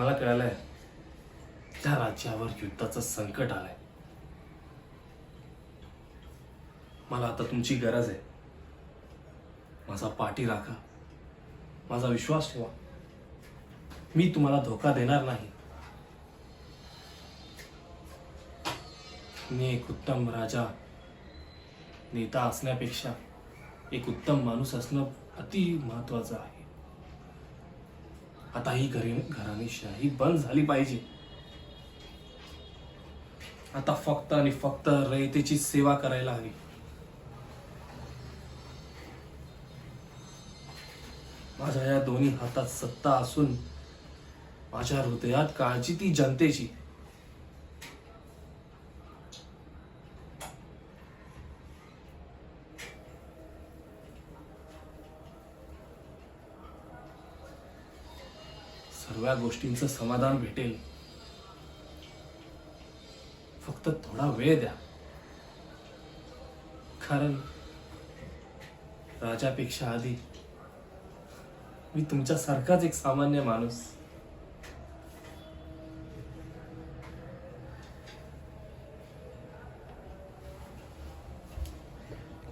मला कळलंय त्या राज्यावर युद्धाचं संकट आलंय. मला आता तुमची गरज आहे. माझा पाठी राखा, माझा विश्वास ठेवा. मी तुम्हाला धोका देणार नाही. मी एक उत्तम राजा नेता असण्यापेक्षा एक उत्तम माणूस असणं अति महत्वाचं आहे. आता ही घराणेशाही बंद झाली पाहिजे. आता फक्त आणि फक्त रयतेची सेवा करायला हवी. माझ्या या दोन्ही हातात सत्ता असून माझ्या हृदयात काळजी ती जनतेची. सर्व गोष्टींचं समाधान भेटेल. फक्त थोडा वेळ द्या. कारण राजापेक्षा आधी मी तुमच्यासारखाच एक सामान्य माणूस.